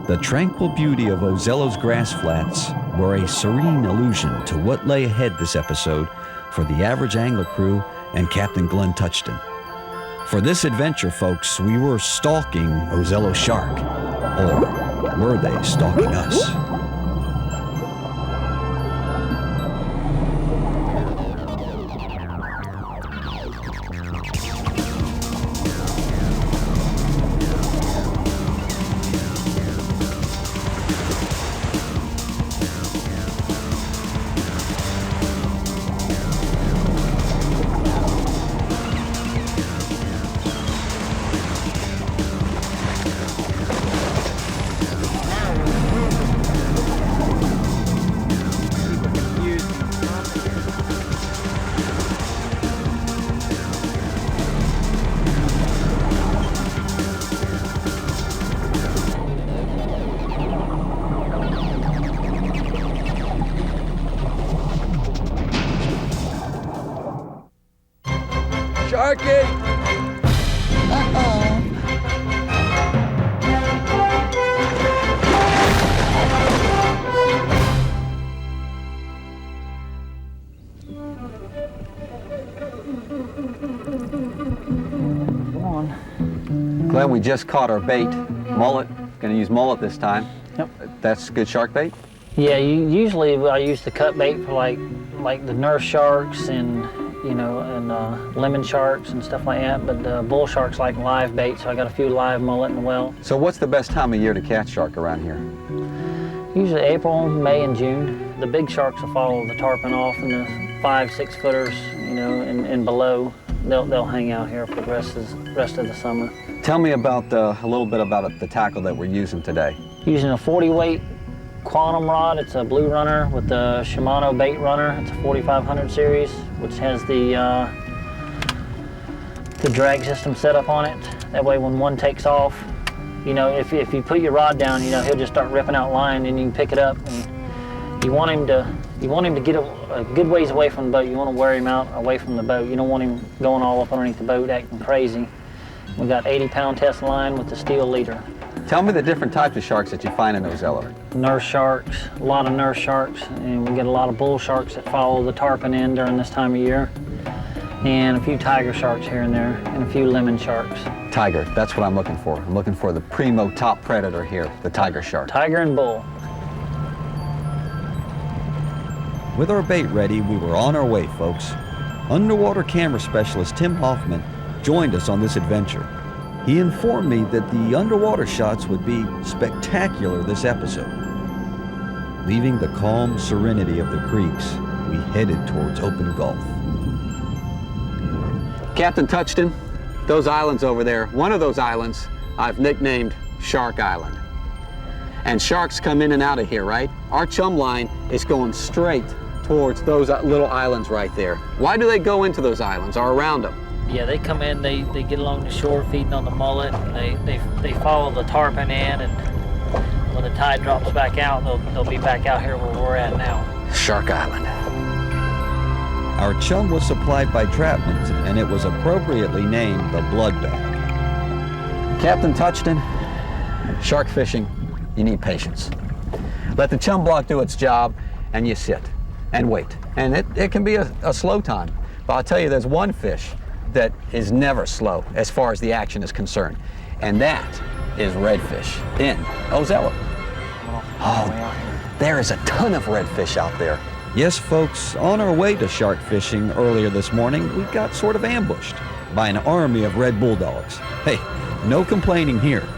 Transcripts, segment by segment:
The tranquil beauty of Ozello's grass flats were a serene allusion to what lay ahead this episode for the average angler crew and Captain Glen Touchton. For this adventure, folks, we were stalking Ozello shark. Or were they stalking us? Sharky! Uh-oh. Come on. Glenn, we just caught our bait. Mullet. Gonna use mullet this time. Yep. That's good shark bait? Yeah, usually I use the cut bait for like the nurse sharks and lemon sharks and stuff like that, but bull sharks like live bait, so I got a few live mullet in the well. So what's the best time of year to catch shark around here? Usually April, May, and June. The big sharks will follow the tarpon off, and the 5-6 footers, and below, they'll hang out here for the rest of the summer. Tell me about a little bit about the tackle that we're using today. Using a 40 weight Quantum rod. It's a Blue Runner with the Shimano bait runner. It's a 4500 series, which has the drag system set up on it. That way when one takes off, if you put your rod down, he'll just start ripping out line and you can pick it up. And you want him to get a good ways away from the boat. You want to wear him out away from the boat. You don't want him going all up underneath the boat acting crazy. We got 80-pound test line with the steel leader. Tell me the different types of sharks that you find in Ozello. Nurse sharks, a lot of nurse sharks, and we get a lot of bull sharks that follow the tarpon in during this time of year, and a few tiger sharks here and there, and a few lemon sharks. Tiger, that's what I'm looking for. I'm looking for the primo top predator here, the tiger shark. Tiger and bull. With our bait ready, we were on our way, folks. Underwater camera specialist Tim Hoffman joined us on this adventure. He informed me that the underwater shots would be spectacular this episode. Leaving the calm serenity of the creeks, we headed towards open Gulf. Captain Touchton, those islands over there, one of those islands I've nicknamed Shark Island. And sharks come in and out of here, right? Our chum line is going straight towards those little islands right there. Why do they go into those islands or around them? Yeah, they come in, they get along the shore feeding on the mullet, and they follow the tarpon in, and when the tide drops back out, they'll be back out here where we're at now. Shark Island. Our chum was supplied by Trapman's, and it was appropriately named the Blood Bag. Captain Touchton, shark fishing, you need patience. Let the chum block do its job, and you sit and wait. And it can be a slow time, but I'll tell you, there's one fish that is never slow as far as the action is concerned, and that is redfish in Ozello. Oh, there is a ton of redfish out there. Yes, folks, on our way to shark fishing earlier this morning, we got sort of ambushed by an army of red bulldogs. Hey, no complaining here.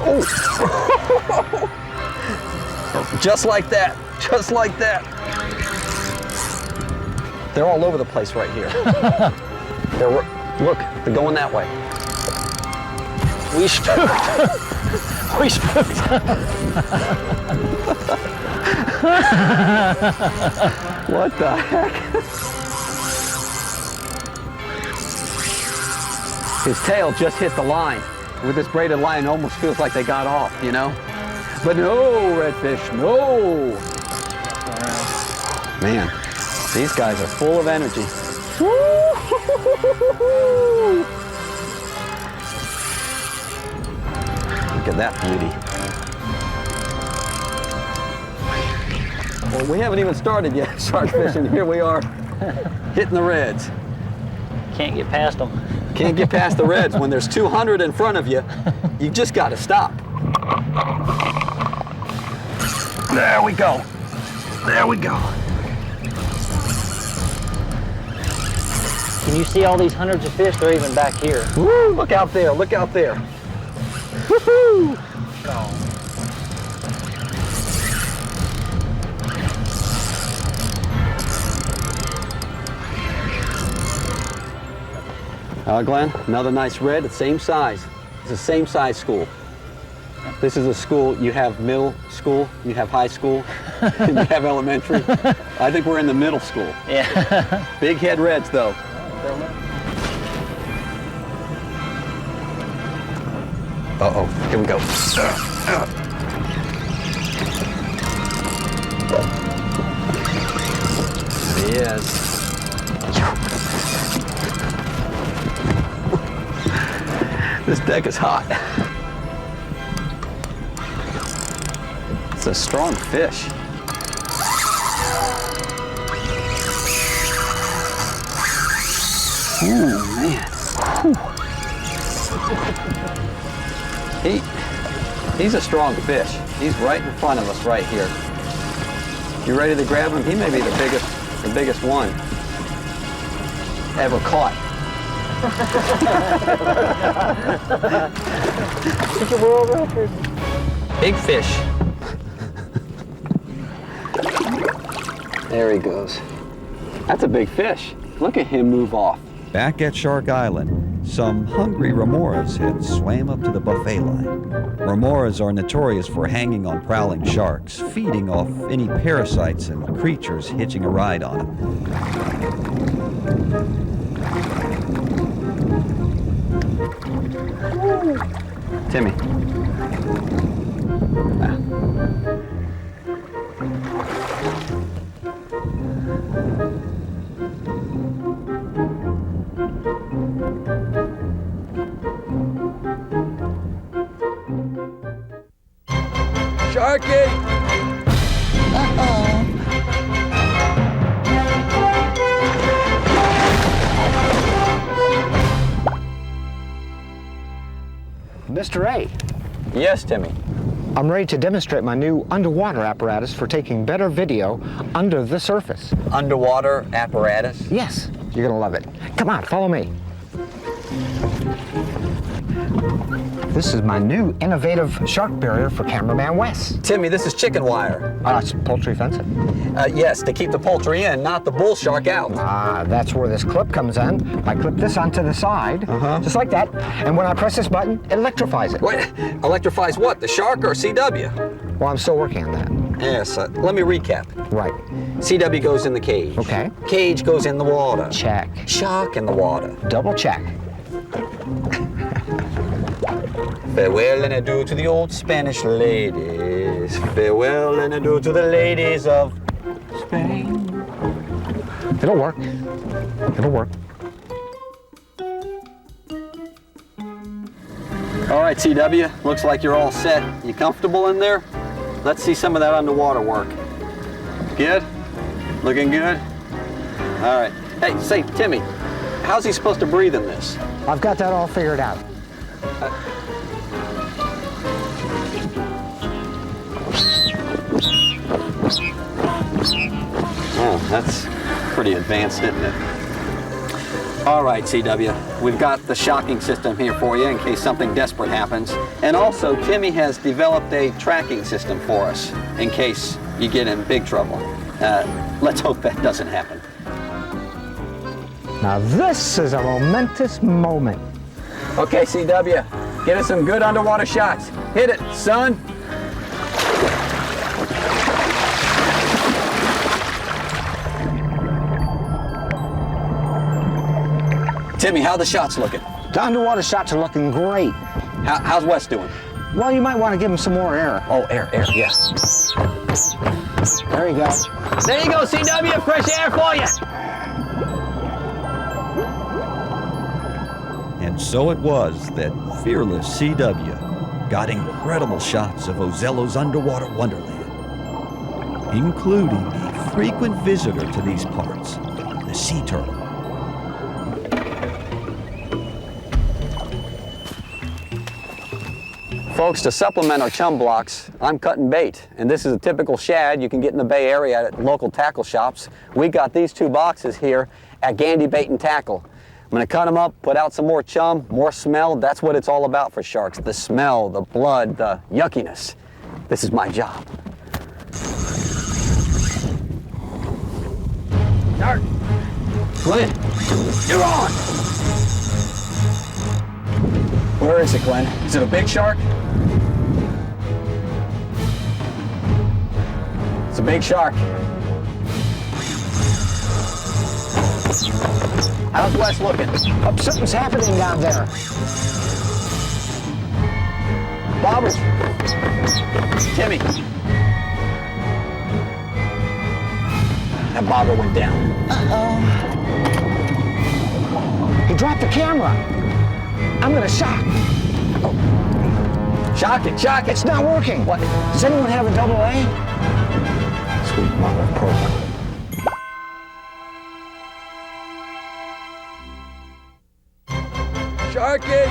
Oh! Just like that, just like that. They're all over the place right here. Look, they're going that way. We spooked. We spooked. What the heck? His tail just hit the line. With this braided line, it almost feels like they got off, But no, redfish, no. Man, these guys are full of energy. Look at that beauty. Well, we haven't even started yet shark fishing. Here we are, hitting the reds. Can't get past them. Can't get past the reds. When there's 200 in front of you, you just got to stop. There we go. There we go. Can you see all these hundreds of fish? They're even back here. Woo, look out there, look out there. Woohoo! Glenn, another nice red, the same size. It's the same size school. This is a school, you have middle school, you have high school, and you have elementary. I think we're in the middle school. Yeah. Big head reds though. Uh-oh, here we go. There he is. This deck is hot. It's a strong fish. Ooh, man. He's a strong fish. He's right in front of us right here. You ready to grab him? He may be the biggest one ever caught. It's a world record. Big fish. There he goes. That's a big fish. Look at him move off. Back at Shark Island, some hungry remoras had swam up to the buffet line. Remoras are notorious for hanging on prowling sharks, feeding off any parasites and creatures hitching a ride on them. Timmy. Sharky! Mr. A, Yes, Timmy. I'm ready to demonstrate my new underwater apparatus for taking better video under the surface. Underwater apparatus. Yes, you're gonna love it. Come on, follow me. This is my new innovative shark barrier for cameraman Wes. Timmy, this is chicken wire. It's poultry fencing. Yes, to keep the poultry in, not the bull shark out. That's where this clip comes in. I clip this onto the side, just like that, and when I press this button, it electrifies it. Wait, electrifies what? The shark or CW? Well, I'm still working on that. Yes, let me recap. Right. CW goes in the cage. Okay. Cage goes in the water. Check. Shark in the water. Double check. Farewell and adieu to the old Spanish ladies. Farewell and adieu to the ladies of Spain. It'll work. It'll work. All right, CW, looks like you're all set. You comfortable in there? Let's see some of that underwater work. Good? Looking good? All right. Hey, say, Timmy, how's he supposed to breathe in this? I've got that all figured out. Oh, that's pretty advanced, isn't it? All right, CW, we've got the shocking system here for you in case something desperate happens. And also, Timmy has developed a tracking system for us in case you get in big trouble. Let's hope that doesn't happen. Now this is a momentous moment. Okay, CW, get us some good underwater shots. Hit it, son. Timmy, how the shots looking? The underwater shots are looking great. How's Wes doing? Well, you might want to give him some more air. Oh, air, yes. There you go. There you go, CW, fresh air for you. And so it was that fearless CW got incredible shots of Ozello's underwater wonderland. including a frequent visitor to these parts, the sea turtle. Folks, to supplement our chum blocks, I'm cutting bait. And this is a typical shad you can get in the Bay Area at local tackle shops. We got these 2 boxes here at Gandy Bait and Tackle. I'm gonna cut them up, put out some more chum, more smell. That's what it's all about for sharks. The smell, the blood, the yuckiness. This is my job. Start. Glenn, you're on. Where is it, Glenn? Is it a big shark? It's a big shark. How's Wes looking? Oh, something's happening down there. Bobbers. Timmy. That bobber went down. Uh-oh. He dropped the camera. I'm gonna shock. Shock it, shock it. It's not working. What? Does anyone have a AA? Sweet mother of pearl. Sharky!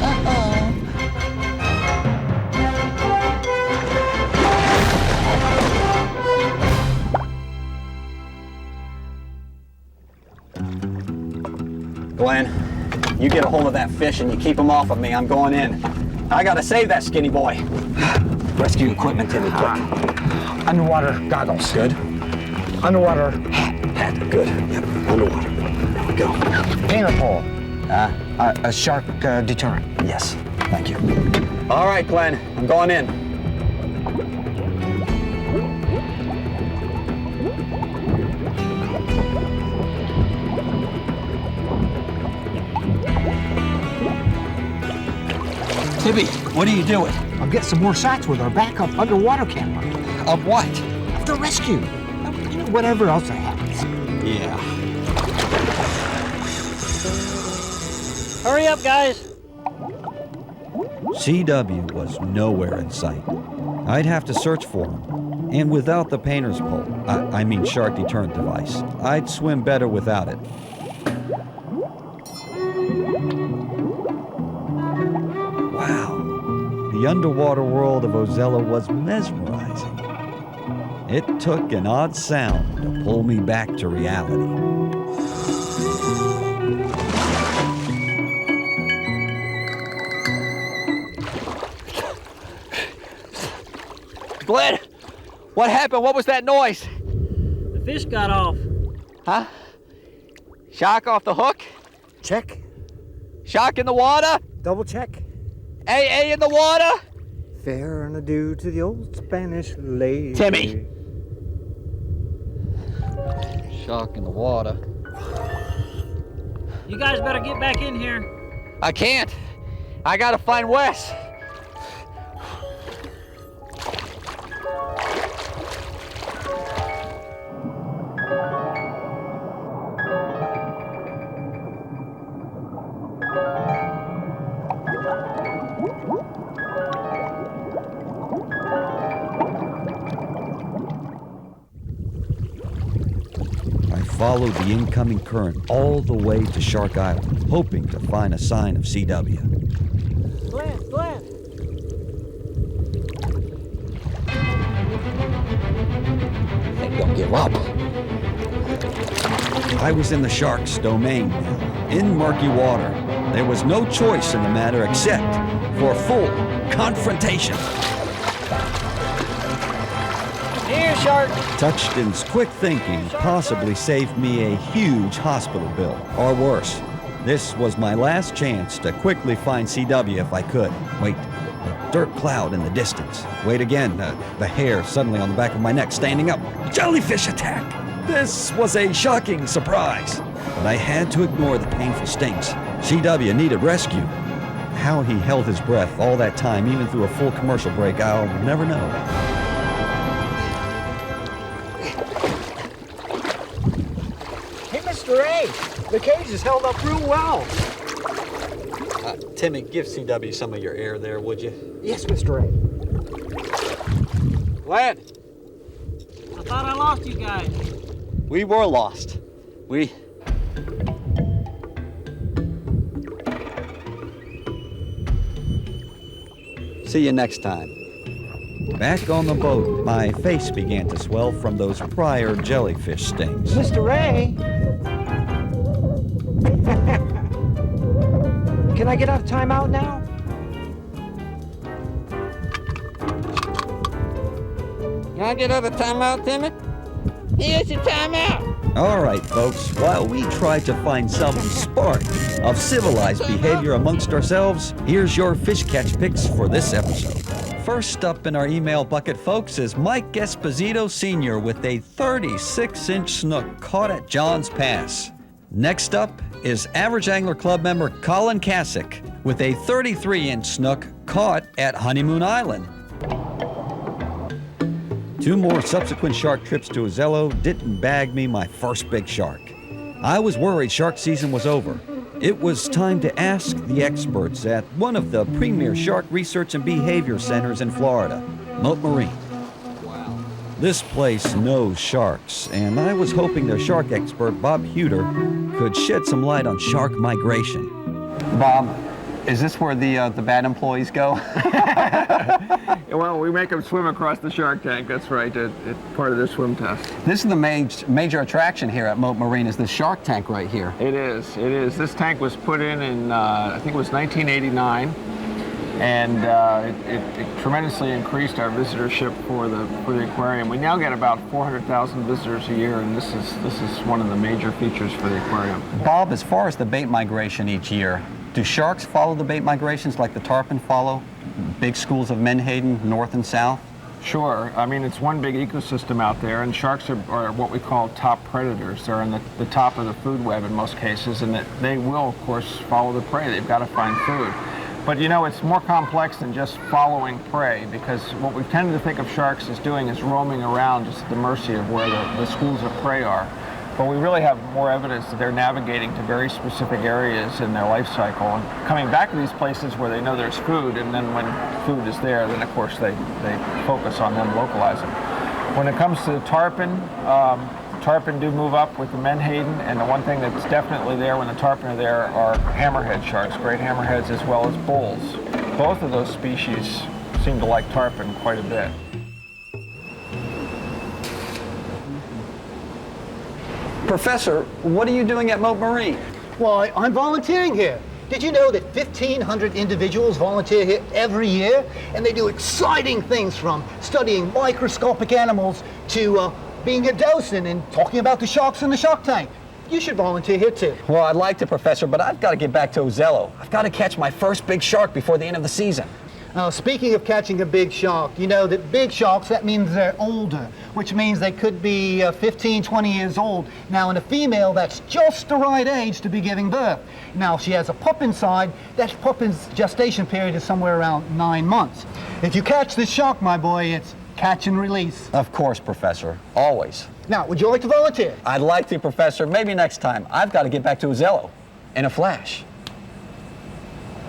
Uh-oh. Glenn, you get a hold of that fish and you keep him off of me. I'm going in. I gotta save that skinny boy. Rescue equipment, Timmy, quick. Underwater goggles. Good. Underwater Hat, good. Yep, underwater. There we go. painter pole. A shark deterrent. Yes, thank you. All right, Glenn, I'm going in. Timmy, what are you doing? I'll get some more shots with our backup underwater camera. Of what? Of the rescue. Whatever else that happens. Yeah. Hurry up, guys. CW was nowhere in sight. I'd have to search for him. And without the painter's pole, I mean shark deterrent device, I'd swim better without it. Wow, the underwater world of Ozello was mesmerizing. It took an odd sound to pull me back to reality. Glenn, what happened? What was that noise? The fish got off. Huh? Shark off the hook? Check. Shark in the water? Double check. AA in the water? Fair and adieu to the old Spanish lady. Timmy. Shark in the water. You guys better get back in here. I can't. I gotta find Wes. Followed the incoming current all the way to Shark Island, hoping to find a sign of CW. Glenn! Hey, don't give up. I was in the shark's domain now, in murky water. There was no choice in the matter except for full confrontation. Here, shark! Touchton's quick thinking possibly saved me a huge hospital bill, or worse. This was my last chance to quickly find CW if I could. Wait, a dirt cloud in the distance. Wait again, the hair suddenly on the back of my neck standing up. Jellyfish attack! This was a shocking surprise, but I had to ignore the painful stings. CW needed rescue. How he held his breath all that time, even through a full commercial break, I'll never know. Mr. A, the cage is held up real well. Timmy, give CW some of your air there, would you? Yes, Mr. A. Glenn, Thought I lost you guys. We were lost. See you next time. Back on the boat, my face began to swell from those prior jellyfish stings. Mr. Ray? Can I get out of timeout now? Can I get out of timeout, Timmy? Here's your timeout. All right, folks, while we try to find some spark of civilized behavior amongst ourselves, here's your fish catch picks for this episode. First up in our email bucket, folks, is Mike Esposito Sr. with a 36-inch snook caught at John's Pass. Next up is Average Angler Club member Colin Kasich with a 33-inch snook caught at Honeymoon Island. 2 more subsequent shark trips to Ozello didn't bag me my first big shark. I was worried shark season was over. It was time to ask the experts at one of the premier shark research and behavior centers in Florida, Mote Marine. Wow. This place knows sharks, and I was hoping their shark expert, Bob Huter, could shed some light on shark migration. Bob, is this where the bad employees go? Well, we make them swim across the shark tank. That's right. It's part of their swim test. This is the major attraction here at Mote Marine is the shark tank right here. It is. It is. This tank was put in I think it was 1989, and it tremendously increased our visitorship for the aquarium. We now get about 400,000 visitors a year, and this is one of the major features for the aquarium. Bob, as far as the bait migration each year, do sharks follow the bait migrations like the tarpon follow? Big schools of menhaden, north and south? Sure. I mean, it's one big ecosystem out there, and sharks are what we call top predators. They're on the top of the food web in most cases, and they will, of course, follow the prey. They've got to find food. But you know, it's more complex than just following prey, because what we've tended to think of sharks as doing is roaming around just at the mercy of where the schools of prey are. But we really have more evidence that they're navigating to very specific areas in their life cycle and coming back to these places where they know there's food, and then when food is there, then of course they focus on them, localize them. When it comes to the tarpon, tarpon do move up with the menhaden, and the one thing that's definitely there when the tarpon are there are hammerhead sharks, great hammerheads, as well as bulls. Both of those species seem to like tarpon quite a bit. Professor, what are you doing at Mote Marine? Why, I'm volunteering here. Did you know that 1,500 individuals volunteer here every year? And they do exciting things, from studying microscopic animals to being a docent and talking about the sharks in the shark tank. You should volunteer here too. Well, I'd like to, Professor, but I've got to get back to Ozello. I've got to catch my first big shark before the end of the season. Speaking of catching a big shark, you know that big sharks, that means they're older, which means they could be 15, 20 years old. Now, in a female, that's just the right age to be giving birth. Now, if she has a pup inside, that pup's gestation period is somewhere around 9 months. If you catch this shark, my boy, it's catch and release. Of course, Professor. Always. Now, would you like to volunteer? I'd like to, Professor. Maybe next time. I've got to get back to Ozello in a flash.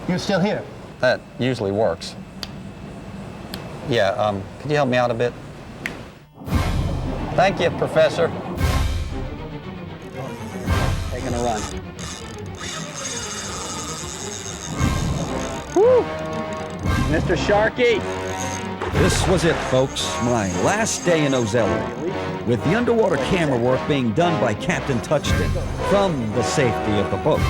You're still here. That usually works. Yeah, could you help me out a bit? Thank you, Professor. Taking a run. Woo! Mr. Sharky! This was it, folks, my last day in Ozello, with the underwater camera work being done by Captain Touchton from the safety of the boat.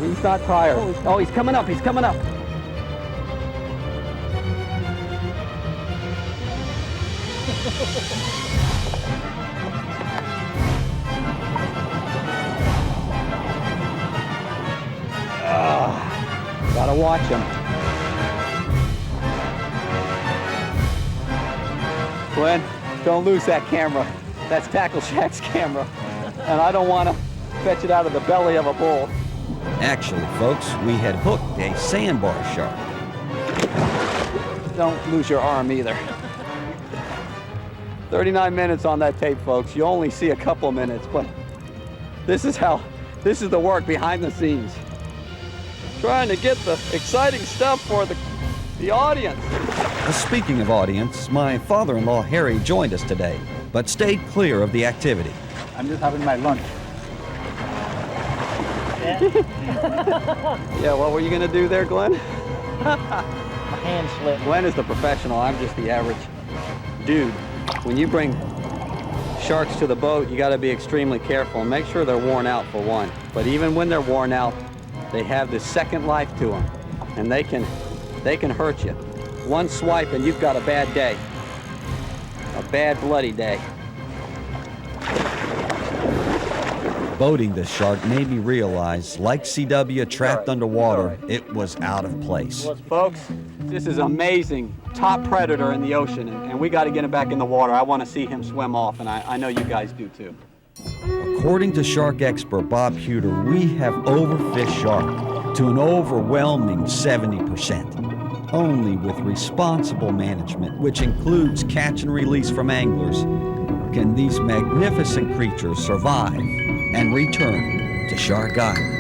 He's not tired. Oh, he's coming up, he's coming up. Gotta watch him. Glenn, don't lose that camera. That's Tackle Shack's camera. And I don't want to fetch it out of the belly of a bull. Actually, folks, we had hooked a sandbar shark. Don't lose your arm either. 39 minutes on that tape, folks. You only see a couple minutes, but this is how This is the work behind the scenes. Trying to get the exciting stuff for the audience. Speaking of audience, my father-in-law Harry joined us today, but stayed clear of the activity. I'm just having my lunch. Yeah, what were you gonna do there, Glenn? My hand slipped. Glenn is the professional, I'm just the average dude. When you bring sharks to the boat, you gotta be extremely careful and make sure they're worn out for one. But even when they're worn out, they have this second life to them, and they can hurt you. One swipe and you've got a bad day. A bad bloody day. Boating this shark made me realize, like CW trapped underwater, it was out of place. Folks, this is amazing. Top predator in the ocean, and we got to get him back in the water. I want to see him swim off, and I know you guys do too. According to shark expert Bob Pewter, we have overfished shark to an overwhelming 70%. Only with responsible management, which includes catch and release from anglers, can these magnificent creatures survive and return to Shark Island.